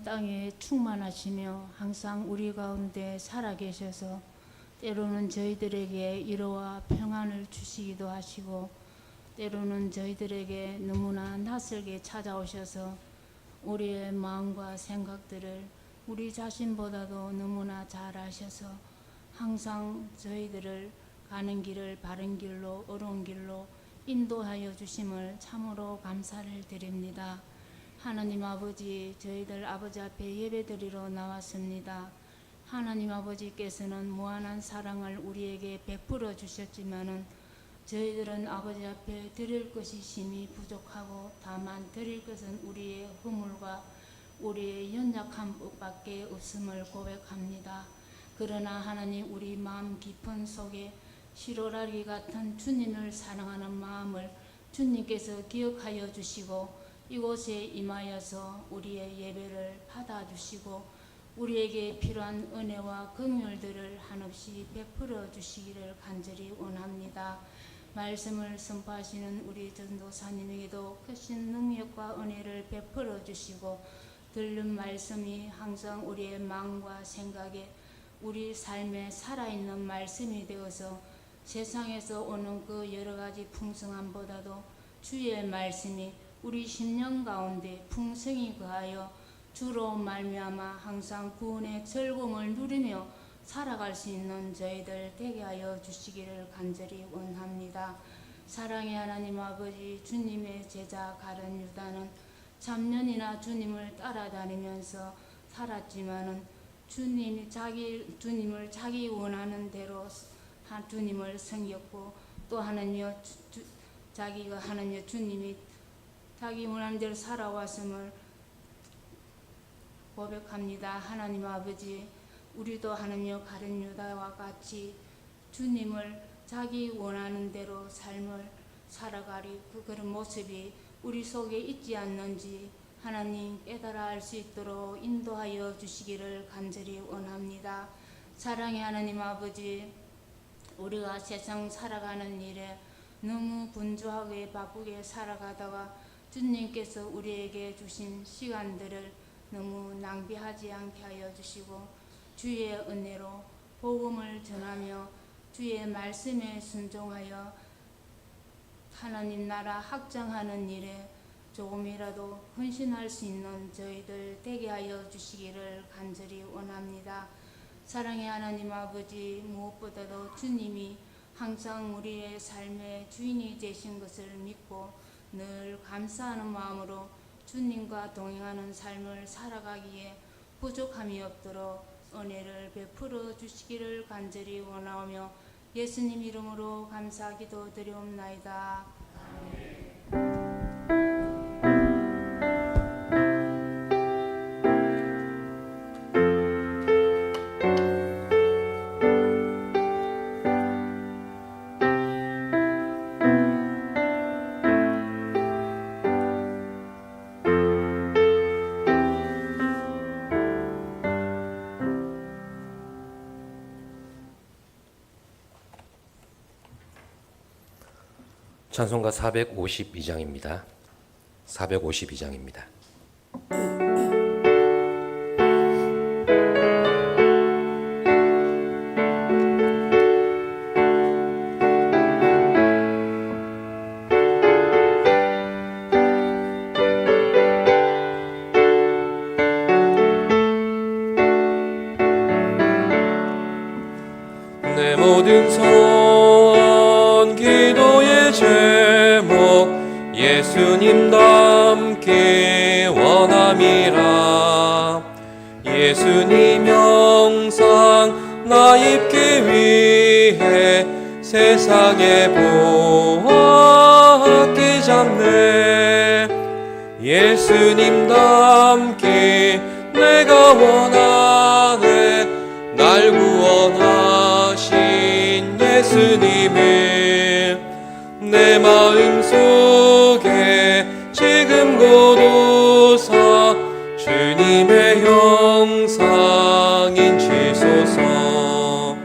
땅에 충만하시며 항상 우리 가운데 살아계셔서 때로는 저희들에게 위로와 평안을 주시기도 하시고 때로는 저희들에게 너무나 낯설게 찾아오셔서 우리의 마음과 생각들을 우리 자신보다도 너무나 잘 아셔서 항상 저희들을 가는 길을 바른 길로 옳은 길로 인도하여 주심을 참으로 감사를 드립니다. 하나님 아버지, 저희들 아버지 앞에 예배드리러 나왔습니다. 하나님 아버지께서는 무한한 사랑을 우리에게 베풀어 주셨지만은 저희들은 아버지 앞에 드릴 것이 심히 부족하고 다만 드릴 것은 우리의 허물과 우리의 연약함밖에 없음을 고백합니다. 그러나 하나님, 우리 마음 깊은 속에 시로라기 같은 주님을 사랑하는 마음을 주님께서 기억하여 주시고 이곳에 임하여서 우리의 예배를 받아주시고 우리에게 필요한 은혜와 긍휼들을 한없이 베풀어 주시기를 간절히 원합니다. 말씀을 선포하시는 우리 전도사님에게도 크신 능력과 은혜를 베풀어 주시고 들은 말씀이 항상 우리의 마음과 생각에 우리 삶에 살아있는 말씀이 되어서 세상에서 오는 그 여러가지 풍성함보다도 주의 말씀이 우리 심령 가운데 풍성히 거하여 주로 말미암아 항상 구원의 즐거움을 누리며 살아갈 수 있는 저희들 되게 하여 주시기를 간절히 원합니다. 사랑의 하나님 아버지, 주님의 제자 가룟 유다는 참년이나 주님을 따라다니면서 살았지만은 주님을 자기 원하는 대로 주님을 섬겼고 또 하나님여 자기가 하나님여 주님이 자기 원하는 대로 살아왔음을 고백합니다. 하나님 아버지, 우리도 하나님여 가룟 유다와 같이 주님을 자기 원하는 대로 삶을 살아가리 그런 모습이 우리 속에 있지 않는지 하나님 깨달아 알 수 있도록 인도하여 주시기를 간절히 원합니다. 사랑의 하나님 아버지, 우리가 세상 살아가는 일에 너무 분주하게 바쁘게 살아가다가 주님께서 우리에게 주신 시간들을 너무 낭비하지 않게 하여 주시고 주의 은혜로 복음을 전하며 주의 말씀에 순종하여 하나님 나라 확장하는 일에 조금이라도 헌신할 수 있는 저희들 되게 하여 주시기를 간절히 원합니다. 사랑의 하나님 아버지, 무엇보다도 주님이 항상 우리의 삶의 주인이 되신 것을 믿고 늘 감사하는 마음으로 주님과 동행하는 삶을 살아가기에 부족함이 없도록 은혜를 베풀어 주시기를 간절히 원하오며 예수님 이름으로 감사 기도 드리옵나이다. 아멘. 찬송가 452장입니다. 452장입니다. 내 모든 선 기도의 제목 예수님 닮기 원함이라. 예수님 형상 나 입기 위해 세상에 보았기 잡네. 예수님 닮기 내가 원하네. 날 구원하신 예수님을 내 마음속에 지금 고도사 주님의 형상인 지소서.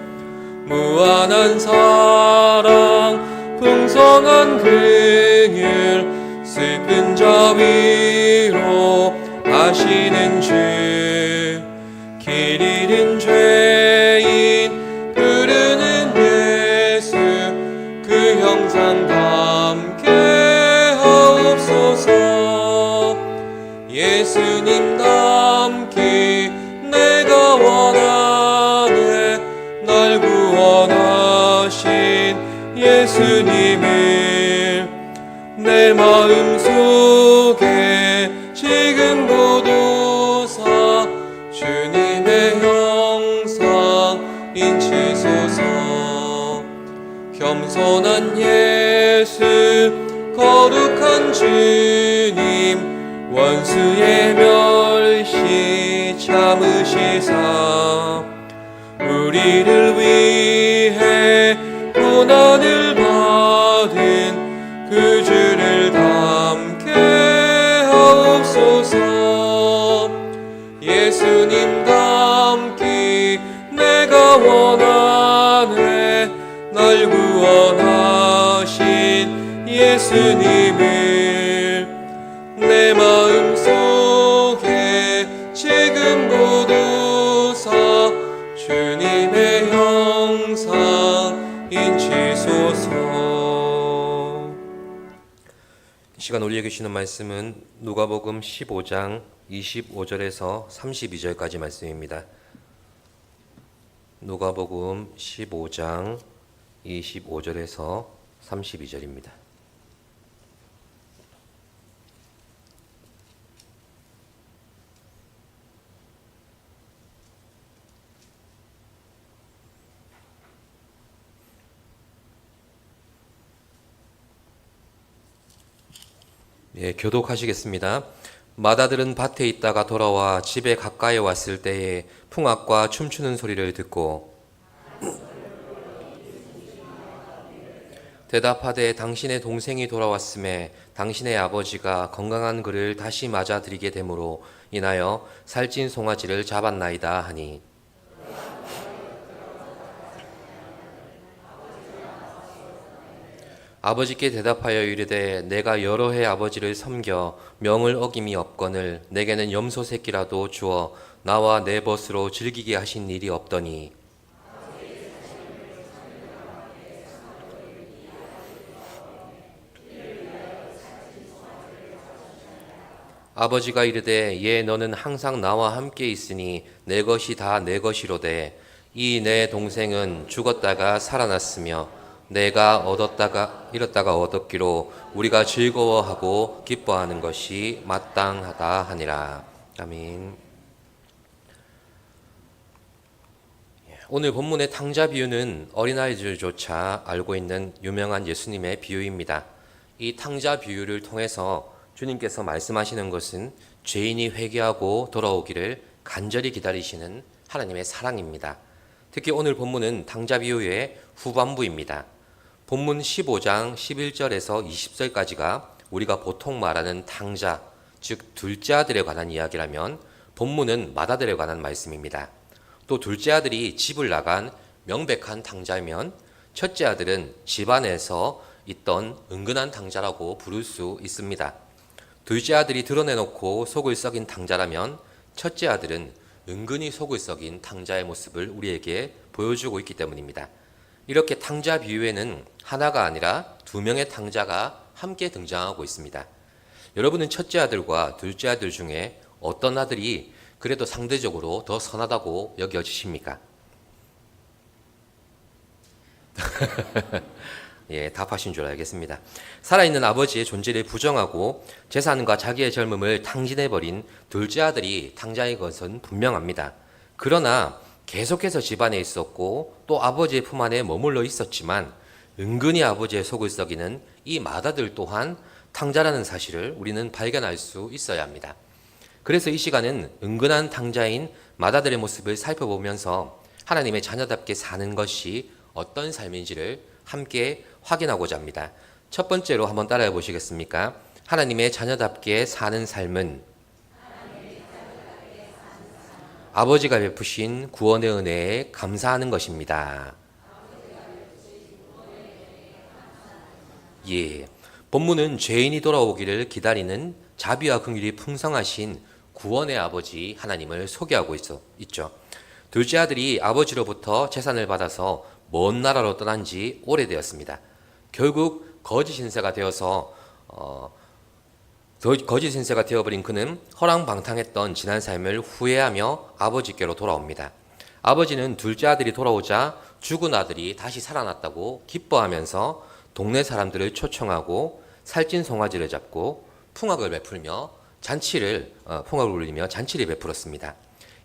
무한한 사랑 풍성한 긍휼 슬픈 자 위로 하시는 주 예수님 닮기 내가 원하네. 날 구원하신 예수님을 내 마음속에 지금 거두사 주님의 형상 인치소서. 겸손한 예수 거룩한 주님 원수의 멸시 참으시사 우리를 위해 고난을 받은 그 주를 닮게 하옵소서. 예수님 닮기 내가 원하네. 날 구원하신 예수님을 내 마음속에 지금 거두사 주님의 형상 인치소서. 이 시간 우리에게 주시는 말씀은 누가복음 15장 25절에서 32절까지 말씀입니다. 누가복음 15장 25절에서 32절입니다. 예, 교독하시겠습니다. 마다들은 밭에 있다가 돌아와 집에 가까이 왔을 때에 풍악과 춤추는 소리를 듣고 대답하되 당신의 동생이 돌아왔음에 당신의 아버지가 건강한 그를 다시 맞아들이게 되므로 인하여 살찐 송아지를 잡았나이다 하니 아버지께 대답하여 이르되 내가 여러 해 아버지를 섬겨 명을 어김이 없거늘 내게는 염소 새끼라도 주어 나와 내 벗으로 즐기게 하신 일이 없더니 아버지가 이르되 예 너는 항상 나와 함께 있으니 내 것이 다 내 것이로되 이 내 동생은 죽었다가 살아났으며 내가 잃었다가 얻었기로 우리가 즐거워하고 기뻐하는 것이 마땅하다 하니라. 아멘. 오늘 본문의 탕자 비유는 어린아이들조차 알고 있는 유명한 예수님의 비유입니다. 이 탕자 비유를 통해서 주님께서 말씀하시는 것은 죄인이 회개하고 돌아오기를 간절히 기다리시는 하나님의 사랑입니다. 특히 오늘 본문은 탕자 비유의 후반부입니다. 본문 15장 11절에서 20절까지가 우리가 보통 말하는 탕자, 즉 둘째 아들에 관한 이야기라면 본문은 맏아들에 관한 말씀입니다. 또 둘째 아들이 집을 나간 명백한 탕자이면 첫째 아들은 집안에서 있던 은근한 탕자라고 부를 수 있습니다. 둘째 아들이 드러내놓고 속을 썩인 탕자라면 첫째 아들은 은근히 속을 썩인 탕자의 모습을 우리에게 보여주고 있기 때문입니다. 이렇게 탕자 비유에는 하나가 아니라 두 명의 탕자가 함께 등장하고 있습니다. 여러분은 첫째 아들과 둘째 아들 중에 어떤 아들이 그래도 상대적으로 더 선하다고 여겨지십니까? 예, 답하신 줄 알겠습니다. 살아있는 아버지의 존재를 부정하고 재산과 자기의 젊음을 탕진해버린 둘째 아들이 탕자인 것은 분명합니다. 그러나 계속해서 집안에 있었고 또 아버지의 품 안에 머물러 있었지만 은근히 아버지의 속을 썩이는 이 맏아들 또한 탕자라는 사실을 우리는 발견할 수 있어야 합니다. 그래서 이 시간은 은근한 탕자인 맏아들의 모습을 살펴보면서 하나님의 자녀답게 사는 것이 어떤 삶인지를 함께 확인하고자 합니다. 첫 번째로 한번 따라해 보시겠습니까? 하나님의 자녀답게 사는 삶은 아버지가 베푸신 구원의 은혜에 감사하는 것입니다. 예, 본문은 죄인이 돌아오기를 기다리는 자비와 긍휼이 풍성하신 구원의 아버지 하나님을 소개하고 있죠. 둘째 아들이 아버지로부터 재산을 받아서 먼 나라로 떠난 지 오래되었습니다. 결국 거짓 신세가 되어서 거짓 신세가 되어버린 그는 허랑방탕했던 지난 삶을 후회하며 아버지께로 돌아옵니다. 아버지는 둘째 아들이 돌아오자 죽은 아들이 다시 살아났다고 기뻐하면서 동네 사람들을 초청하고 살찐 송아지를 잡고 풍악을 베풀며 풍악을 울리며 잔치를 베풀었습니다.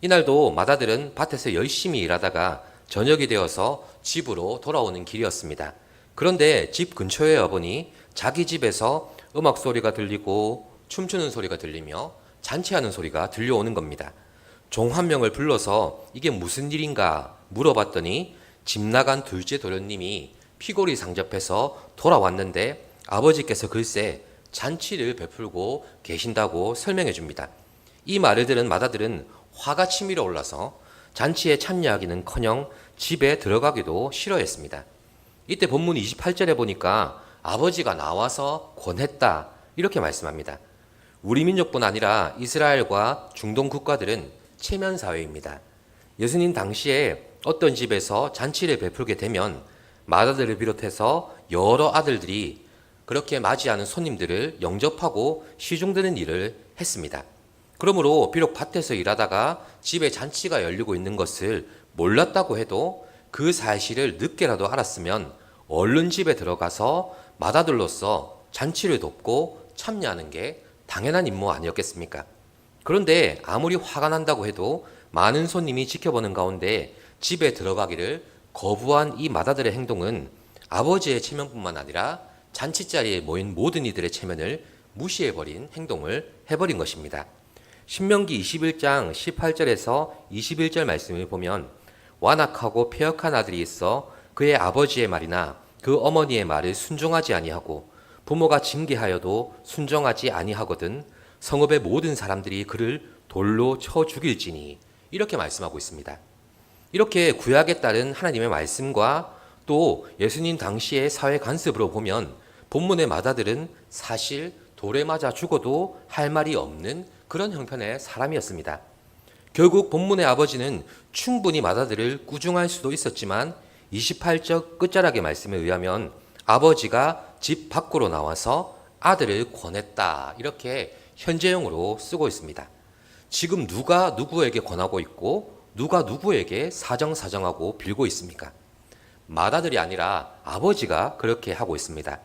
이날도 맏아들은 밭에서 열심히 일하다가 저녁이 되어서 집으로 돌아오는 길이었습니다. 그런데 집 근처에 와보니 자기 집에서 음악 소리가 들리고 춤추는 소리가 들리며 잔치하는 소리가 들려오는 겁니다. 종 한 명을 불러서 이게 무슨 일인가 물어봤더니 집 나간 둘째 도련님이 피골이 상접해서 돌아왔는데 아버지께서 글쎄 잔치를 베풀고 계신다고 설명해 줍니다. 이 말을 들은 맏아들은 화가 치밀어 올라서 잔치에 참여하기는커녕 집에 들어가기도 싫어했습니다. 이때 본문 28절에 보니까 아버지가 나와서 권했다 이렇게 말씀합니다. 우리 민족뿐 아니라 이스라엘과 중동 국가들은 체면 사회입니다. 예수님 당시에 어떤 집에서 잔치를 베풀게 되면 맏아들을 비롯해서 여러 아들들이 그렇게 맞이하는 손님들을 영접하고 시중드는 일을 했습니다. 그러므로 비록 밭에서 일하다가 집에 잔치가 열리고 있는 것을 몰랐다고 해도 그 사실을 늦게라도 알았으면 얼른 집에 들어가서 맏아들로서 잔치를 돕고 참여하는 게 당연한 임무 아니었겠습니까? 그런데 아무리 화가 난다고 해도 많은 손님이 지켜보는 가운데 집에 들어가기를 거부한 이 맏아들의 행동은 아버지의 체면뿐만 아니라 잔치자리에 모인 모든 이들의 체면을 무시해버린 행동을 해버린 것입니다. 신명기 21장 18절에서 21절 말씀을 보면 완악하고 폐역한 아들이 있어 그의 아버지의 말이나 그 어머니의 말을 순종하지 아니하고 부모가 징계하여도 순종하지 아니하거든 성읍의 모든 사람들이 그를 돌로 쳐 죽일지니 이렇게 말씀하고 있습니다. 이렇게 구약에 따른 하나님의 말씀과 또 예수님 당시의 사회 관습으로 보면 본문의 맏아들은 사실 돌에 맞아 죽어도 할 말이 없는 그런 형편의 사람이었습니다. 결국 본문의 아버지는 충분히 맏아들을 꾸중할 수도 있었지만 28절 끝자락의 말씀에 의하면 아버지가 집 밖으로 나와서 아들을 권했다 이렇게 현재형으로 쓰고 있습니다. 지금 누가 누구에게 권하고 있고 누가 누구에게 사정사정하고 빌고 있습니까? 맏아들이 아니라 아버지가 그렇게 하고 있습니다.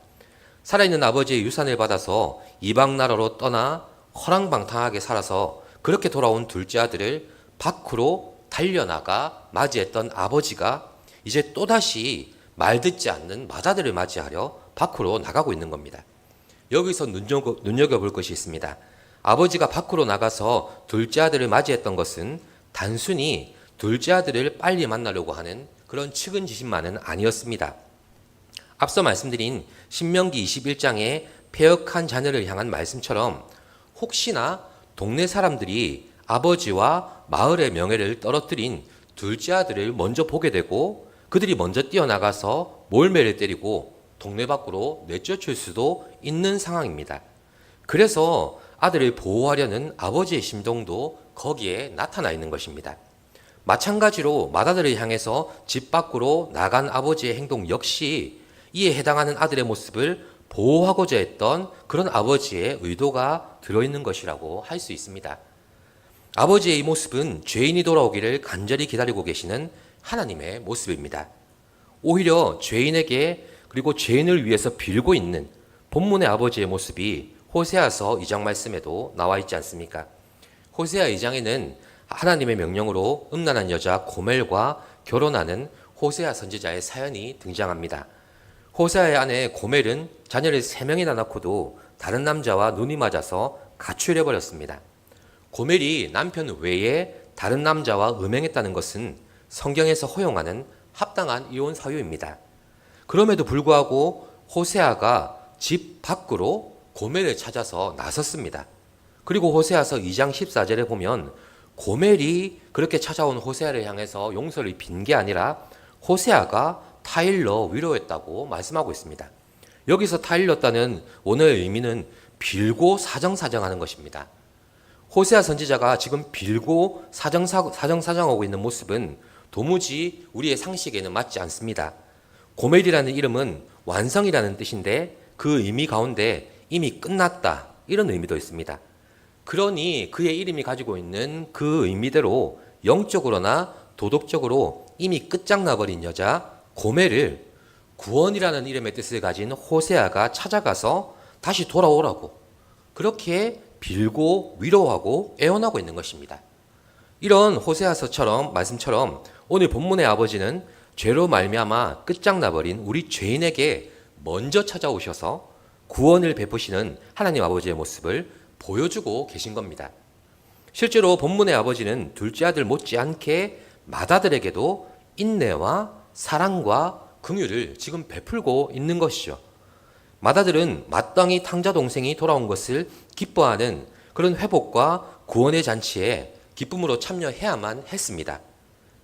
살아있는 아버지의 유산을 받아서 이방 나라로 떠나 허랑방탕하게 살아서 그렇게 돌아온 둘째 아들을 밖으로 달려나가 맞이했던 아버지가 이제 또다시 말 듣지 않는 맏아들을 맞이하려 밖으로 나가고 있는 겁니다. 여기서 눈여겨볼 것이 있습니다. 아버지가 밖으로 나가서 둘째 아들을 맞이했던 것은 단순히 둘째 아들을 빨리 만나려고 하는 그런 측은지심만은 아니었습니다. 앞서 말씀드린 신명기 21장의 폐역한 자녀를 향한 말씀처럼 혹시나 동네 사람들이 아버지와 마을의 명예를 떨어뜨린 둘째 아들을 먼저 보게 되고 그들이 먼저 뛰어나가서 몰매를 때리고 동네 밖으로 내쫓을 수도 있는 상황입니다. 그래서 아들을 보호하려는 아버지의 심정도 거기에 나타나 있는 것입니다. 마찬가지로 맏아들을 향해서 집 밖으로 나간 아버지의 행동 역시 이에 해당하는 아들의 모습을 보호하고자 했던 그런 아버지의 의도가 들어있는 것이라고 할 수 있습니다. 아버지의 이 모습은 죄인이 돌아오기를 간절히 기다리고 계시는 하나님의 모습입니다. 오히려 죄인에게 그리고 죄인을 위해서 빌고 있는 본문의 아버지의 모습이 호세아서 2장 말씀에도 나와 있지 않습니까? 호세아 2장에는 하나님의 명령으로 음란한 여자 고멜과 결혼하는 호세아 선지자의 사연이 등장합니다. 호세아의 아내 고멜은 자녀를 3명이나 낳고도 다른 남자와 눈이 맞아서 가출해버렸습니다. 고멜이 남편 외에 다른 남자와 음행했다는 것은 성경에서 허용하는 합당한 이혼 사유입니다. 그럼에도 불구하고 호세아가 집 밖으로 고멜을 찾아서 나섰습니다. 그리고 호세아서 2장 14절에 보면 고멜이 그렇게 찾아온 호세아를 향해서 용서를 빈 게 아니라 호세아가 타일러 위로했다고 말씀하고 있습니다. 여기서 타일렀다는 원어의 의미는 빌고 사정사정하는 것입니다. 호세아 선지자가 지금 빌고 사정사정하고 있는 모습은 도무지 우리의 상식에는 맞지 않습니다. 고멜이라는 이름은 완성이라는 뜻인데 그 의미 가운데 이미 끝났다, 이런 의미도 있습니다. 그러니 그의 이름이 가지고 있는 그 의미대로 영적으로나 도덕적으로 이미 끝장나버린 여자 고멜을 구원이라는 이름의 뜻을 가진 호세아가 찾아가서 다시 돌아오라고 그렇게 빌고 위로하고 애원하고 있는 것입니다. 이런 호세아서처럼 말씀처럼 오늘 본문의 아버지는 죄로 말미암아 끝장나버린 우리 죄인에게 먼저 찾아오셔서 구원을 베푸시는 하나님 아버지의 모습을 보여주고 계신 겁니다. 실제로 본문의 아버지는 둘째 아들 못지않게 맏아들에게도 인내와 사랑과 긍휼을 지금 베풀고 있는 것이죠. 맏아들은 마땅히 탕자 동생이 돌아온 것을 기뻐하는 그런 회복과 구원의 잔치에 기쁨으로 참여해야만 했습니다.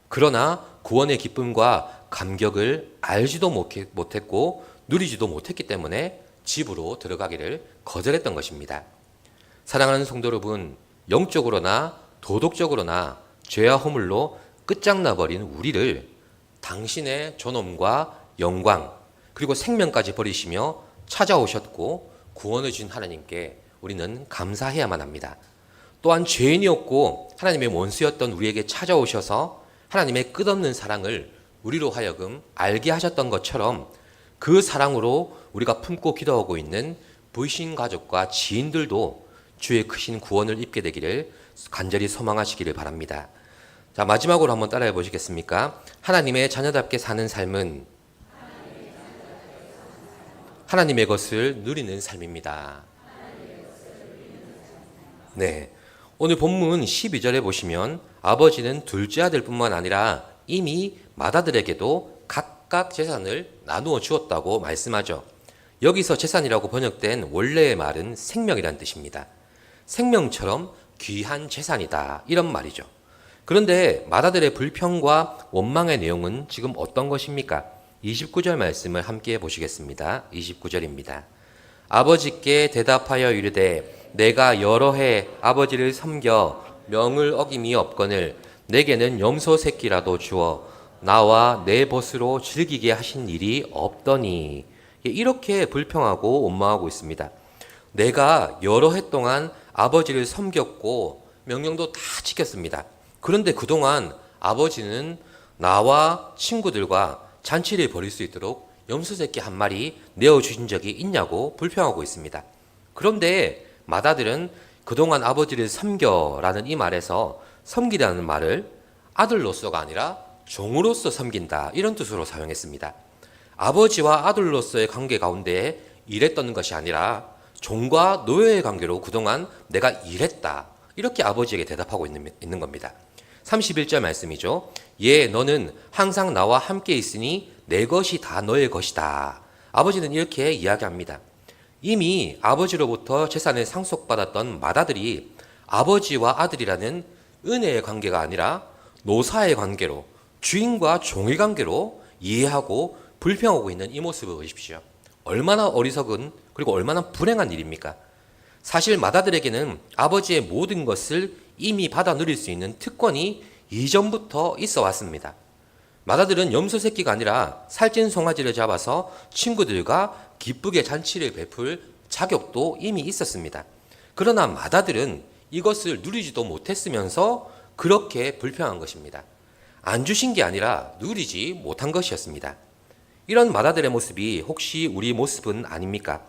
그러나 구원의 기쁨과 감격을 알지도 못했고 누리지도 못했기 때문에 집으로 들어가기를 거절했던 것입니다. 사랑하는 성도 여러분, 영적으로나 도덕적으로나 죄와 허물로 끝장나버린 우리를 당신의 존엄과 영광 그리고 생명까지 버리시며 찾아오셨고 구원을 주신 하나님께 우리는 감사해야만 합니다. 또한 죄인이었고 하나님의 원수였던 우리에게 찾아오셔서 하나님의 끝없는 사랑을 우리로 하여금 알게 하셨던 것처럼 그 사랑으로 우리가 품고 기도하고 있는 불신 가족과 지인들도 주의 크신 구원을 입게 되기를 간절히 소망하시기를 바랍니다. 자, 마지막으로 한번 따라해 보시겠습니까? 하나님의 자녀답게 사는 삶은 하나님의 것을 누리는 삶입니다. 네, 오늘 본문 12절에 보시면 아버지는 둘째 아들뿐만 아니라 이미 맏아들에게도 각각 재산을 나누어 주었다고 말씀하죠. 여기서 재산이라고 번역된 원래의 말은 생명이란 뜻입니다. 생명처럼 귀한 재산이다 이런 말이죠. 그런데 맏아들의 불평과 원망의 내용은 지금 어떤 것입니까? 29절 말씀을 함께 보시겠습니다. 29절입니다. 아버지께 대답하여 이르되 내가 여러 해 아버지를 섬겨 명을 어김이 없거늘 내게는 염소 새끼라도 주어 나와 내 벗으로 즐기게 하신 일이 없더니 이렇게 불평하고 원망하고 있습니다. 내가 여러 해 동안 아버지를 섬겼고 명령도 다 지켰습니다. 그런데 그동안 아버지는 나와 친구들과 잔치를 벌일 수 있도록 염소 새끼 한 마리 내어주신 적이 있냐고 불평하고 있습니다. 그런데 맏아들은 그동안 아버지를 섬겨라는 이 말에서 섬기라는 말을 아들로서가 아니라 종으로서 섬긴다 이런 뜻으로 사용했습니다. 아버지와 아들로서의 관계 가운데 일했던 것이 아니라 종과 노예의 관계로 그동안 내가 일했다 이렇게 아버지에게 대답하고 있는 겁니다. 31절 말씀이죠. 예, 너는 항상 나와 함께 있으니 내 것이 다 너의 것이다. 아버지는 이렇게 이야기합니다. 이미 아버지로부터 재산을 상속받았던 맏아들이 아버지와 아들이라는 은혜의 관계가 아니라 노사의 관계로 주인과 종의 관계로 이해하고 불평하고 있는 이 모습을 보십시오. 얼마나 어리석은 그리고 얼마나 불행한 일입니까? 사실 맏아들에게는 아버지의 모든 것을 이미 받아 누릴 수 있는 특권이 이전부터 있어 왔습니다. 맏아들은 염소 새끼가 아니라 살찐 송아지를 잡아서 친구들과 기쁘게 잔치를 베풀 자격도 이미 있었습니다. 그러나 맏아들은 이것을 누리지도 못했으면서 그렇게 불평한 것입니다. 안 주신 게 아니라 누리지 못한 것이었습니다. 이런 맏아들의 모습이 혹시 우리 모습은 아닙니까?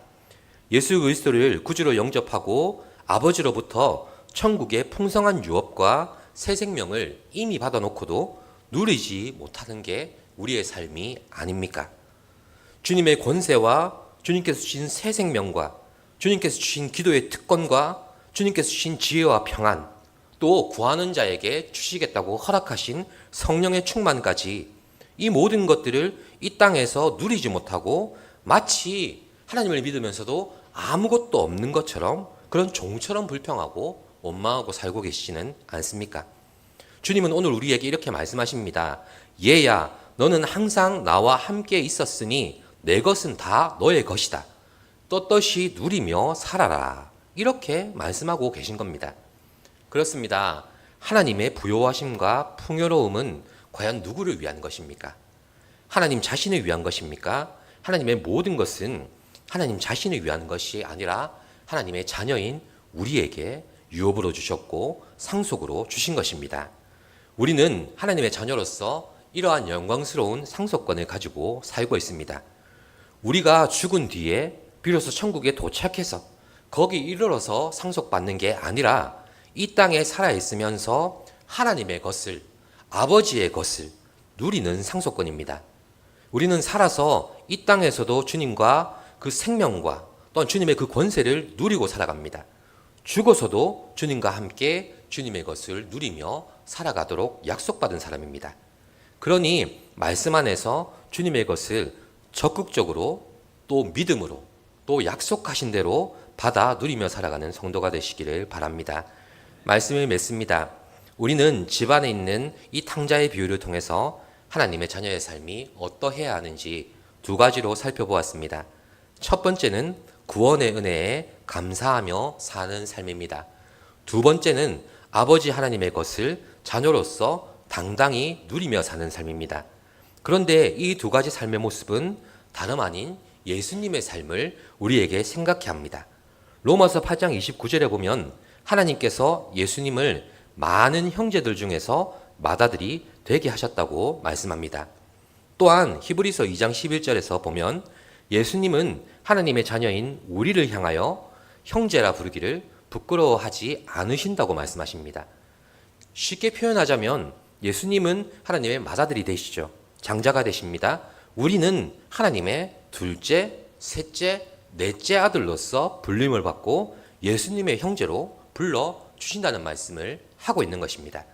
예수 그리스도를 구주로 영접하고 아버지로부터 천국의 풍성한 유업과 새 생명을 이미 받아놓고도 누리지 못하는 게 우리의 삶이 아닙니까? 주님의 권세와 주님께서 주신 새 생명과 주님께서 주신 기도의 특권과 주님께서 주신 지혜와 평안 또 구하는 자에게 주시겠다고 허락하신 성령의 충만까지 이 모든 것들을 이 땅에서 누리지 못하고 마치 하나님을 믿으면서도 아무것도 없는 것처럼 그런 종처럼 불평하고 원망하고 살고 계시지는 않습니까? 주님은 오늘 우리에게 이렇게 말씀하십니다. 얘야, 너는 항상 나와 함께 있었으니 내 것은 다 너의 것이다. 떳떳이 누리며 살아라. 이렇게 말씀하고 계신 겁니다. 그렇습니다. 하나님의 부요하심과 풍요로움은 과연 누구를 위한 것입니까? 하나님 자신을 위한 것입니까? 하나님의 모든 것은 하나님 자신을 위한 것이 아니라 하나님의 자녀인 우리에게 유업으로 주셨고 상속으로 주신 것입니다. 우리는 하나님의 자녀로서 이러한 영광스러운 상속권을 가지고 살고 있습니다. 우리가 죽은 뒤에 비로소 천국에 도착해서 거기 이르러서 상속받는 게 아니라 이 땅에 살아있으면서 하나님의 것을, 아버지의 것을 누리는 상속권입니다. 우리는 살아서 이 땅에서도 주님과 그 생명과 또한 주님의 그 권세를 누리고 살아갑니다. 죽어서도 주님과 함께 주님의 것을 누리며 살아가도록 약속받은 사람입니다. 그러니 말씀 안에서 주님의 것을 적극적으로 또 믿음으로 또 약속하신 대로 받아 누리며 살아가는 성도가 되시기를 바랍니다. 말씀을 맺습니다. 우리는 집안에 있는 이 탕자의 비유를 통해서 하나님의 자녀의 삶이 어떠해야 하는지 두 가지로 살펴보았습니다. 첫 번째는 구원의 은혜에 감사하며 사는 삶입니다. 두 번째는 아버지 하나님의 것을 자녀로서 당당히 누리며 사는 삶입니다. 그런데 이 두 가지 삶의 모습은 다름 아닌 예수님의 삶을 우리에게 생각해 합니다. 로마서 8장 29절에 보면 하나님께서 예수님을 많은 형제들 중에서 맏아들이 되게 하셨다고 말씀합니다. 또한 히브리서 2장 11절에서 보면 예수님은 하나님의 자녀인 우리를 향하여 형제라 부르기를 부끄러워하지 않으신다고 말씀하십니다. 쉽게 표현하자면 예수님은 하나님의 맏아들이 되시죠. 장자가 되십니다. 우리는 하나님의 둘째, 셋째, 넷째 아들로서 불림을 받고 예수님의 형제로 불러주신다는 말씀을 하고 있는 것입니다.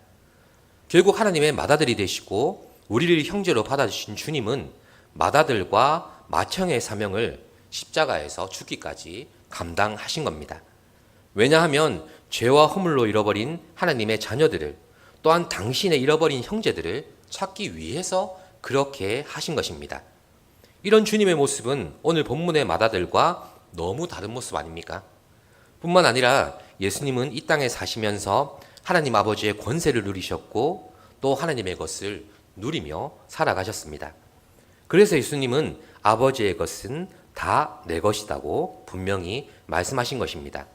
결국 하나님의 맏아들이 되시고 우리를 형제로 받아주신 주님은 맏아들과 맏형의 사명을 십자가에서 죽기까지 감당하신 겁니다. 왜냐하면 죄와 허물로 잃어버린 하나님의 자녀들을 또한 당신의 잃어버린 형제들을 찾기 위해서 그렇게 하신 것입니다. 이런 주님의 모습은 오늘 본문의 맏아들과 너무 다른 모습 아닙니까? 뿐만 아니라 예수님은 이 땅에 사시면서 하나님 아버지의 권세를 누리셨고 또 하나님의 것을 누리며 살아가셨습니다. 그래서 예수님은 아버지의 것은 다 내 것이라고 분명히 말씀하신 것입니다.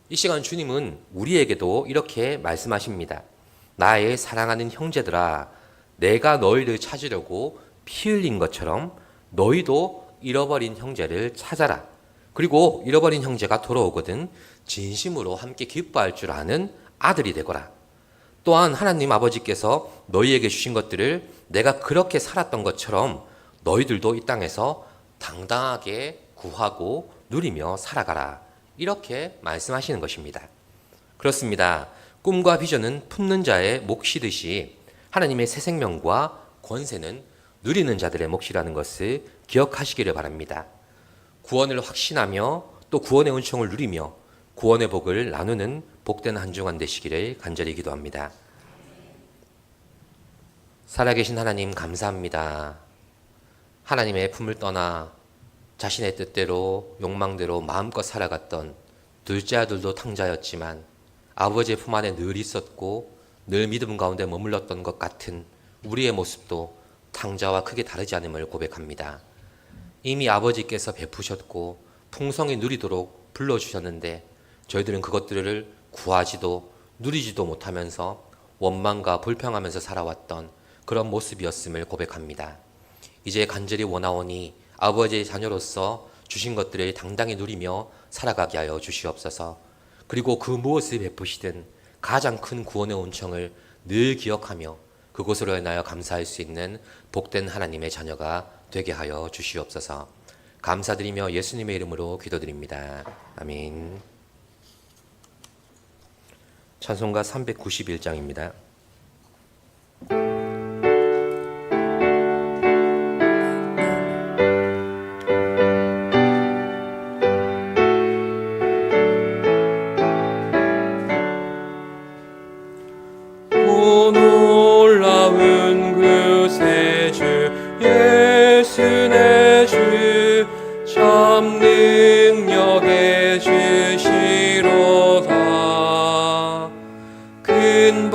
이 시간 주님은 우리에게도 이렇게 말씀하십니다. 나의 사랑하는 형제들아, 내가 너희를 찾으려고 피 흘린 것처럼 너희도 잃어버린 형제를 찾아라. 그리고 잃어버린 형제가 돌아오거든 진심으로 함께 기뻐할 줄 아는 아들이 되거라. 또한 하나님 아버지께서 너희에게 주신 것들을 내가 그렇게 살았던 것처럼 너희들도 이 땅에서 당당하게 구하고 누리며 살아가라. 이렇게 말씀하시는 것입니다. 그렇습니다. 꿈과 비전은 품는 자의 몫이듯이 하나님의 새 생명과 권세는 누리는 자들의 몫이라는 것을 기억하시기를 바랍니다. 구원을 확신하며 또 구원의 은총을 누리며 구원의 복을 나누는 복된 한 주간 되시기를 간절히 기도합니다. 살아계신 하나님 감사합니다. 하나님의 품을 떠나 자신의 뜻대로 욕망대로 마음껏 살아갔던 둘째 아들도 탕자였지만 아버지의 품 안에 늘 있었고 늘 믿음 가운데 머물렀던 것 같은 우리의 모습도 탕자와 크게 다르지 않음을 고백합니다. 이미 아버지께서 베푸셨고 풍성히 누리도록 불러주셨는데 저희들은 그것들을 구하지도 누리지도 못하면서 원망과 불평하면서 살아왔던 그런 모습이었음을 고백합니다. 이제 간절히 원하오니 아버지의 자녀로서 주신 것들을 당당히 누리며 살아가게 하여 주시옵소서. 그리고 그 무엇을 베푸시든 가장 큰 구원의 온청을 늘 기억하며 그곳으로 인하여 감사할 수 있는 복된 하나님의 자녀가 되게 하여 주시옵소서. 감사드리며 예수님의 이름으로 기도드립니다. 아멘. 찬송가 391장입니다. 놀라운 그 세주 예수 내 주 참 능력의 주시로다. 큰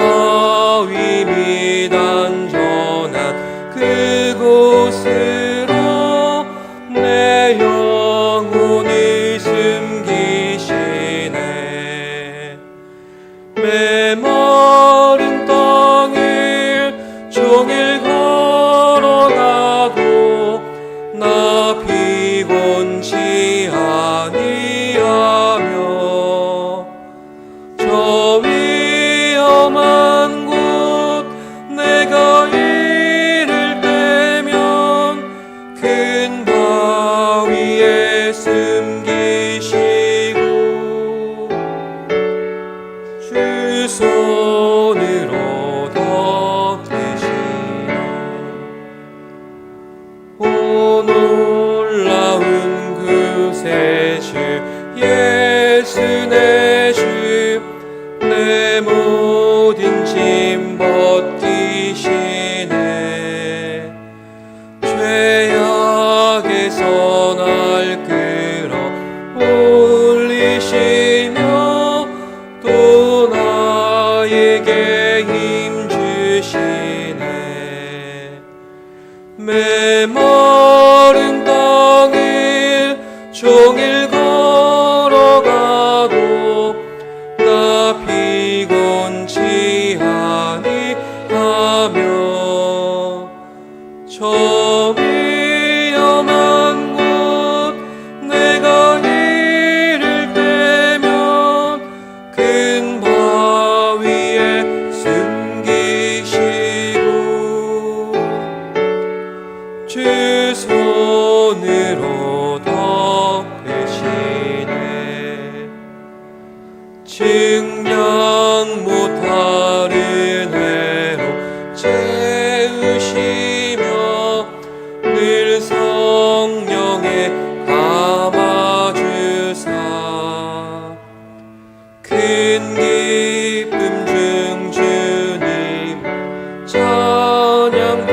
내 주 내 모든 짐 벗기시네 죄악에서 날 끌어 올리시며 또 나에게 힘 주시네 메마른 땅을 종일 걸어가도 나 피곤치 아니하며 저 위험한 곳 내가 이를 때면 큰 바위에 숨기시고 주 손으로 덮으시네 증량 못하는 해로 채우시며 늘 성령에 감아주사 큰 기쁨 중 주님 찬양토록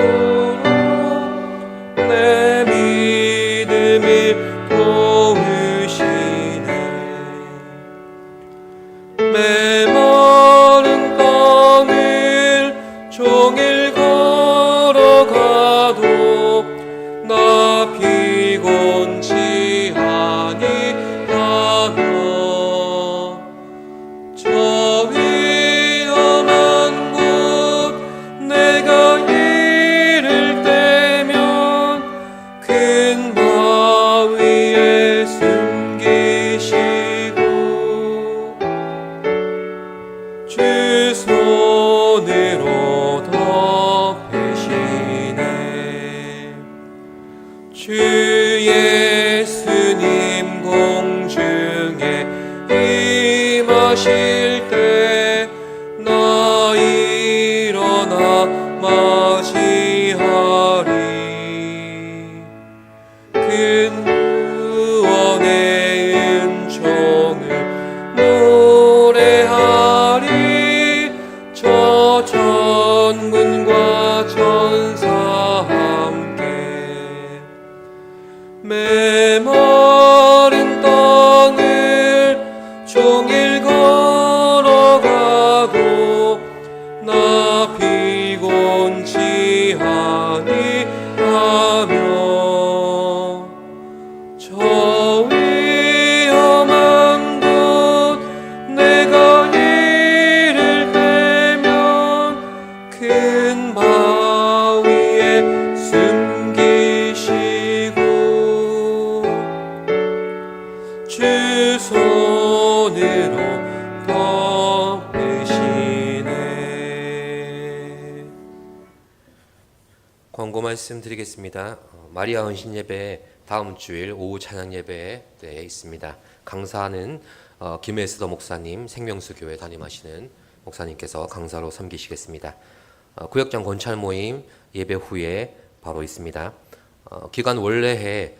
내 믿음을 도우시네 메마른 땅을 종일 걸어가도 나 피곤치 아니하며 저 위험한 곳 내가 이를 때면 큰 바위에 숨기시고 주 손으로 덮으시네 주 예수님 공중에 임하실 때 나 일어나 맞이하리 큰 구원의 은총을 노래하리 저 천군과 천사 함께 메마른 땅을 종일 걸어가도 나 피곤치 아니하며 저 위험한 곳 내가 이를 때면 큰 바위에 숨기시고 주 손으로 덮으시네. 광고 말씀 드리겠습니다. 마리아 은신 예배 다음 주일 오후 찬양 예배에 있습니다. 강사는 김혜스더 목사님, 생명수교회 담임하시는 목사님께서 강사로 섬기시겠습니다. 구역장 권찰 모임 예배 후에 바로 있습니다. 기간 원래해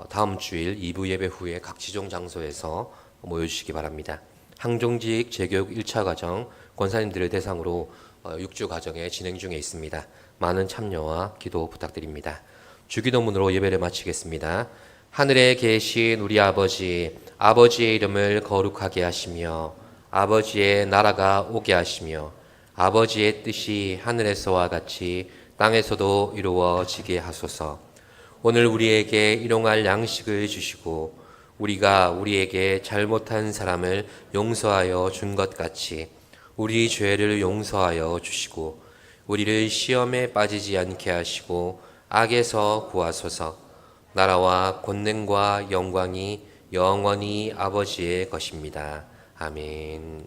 다음 주일 2부 예배 후에 각 지정 장소에서 모여주시기 바랍니다. 항종직 재교육 1차 과정 권사님들을 대상으로 6주 과정에 진행 중에 있습니다. 많은 참여와 기도 부탁드립니다. 주기도문으로 예배를 마치겠습니다. 하늘에 계신 우리 아버지, 아버지의 이름을 거룩하게 하시며 아버지의 나라가 오게 하시며 아버지의 뜻이 하늘에서와 같이 땅에서도 이루어지게 하소서. 오늘 우리에게 일용할 양식을 주시고 우리가 우리에게 잘못한 사람을 용서하여 준 것 같이 우리 죄를 용서하여 주시고 우리를 시험에 빠지지 않게 하시고 악에서 구하소서. 나라와 권능과 영광이 영원히 아버지의 것입니다. 아멘.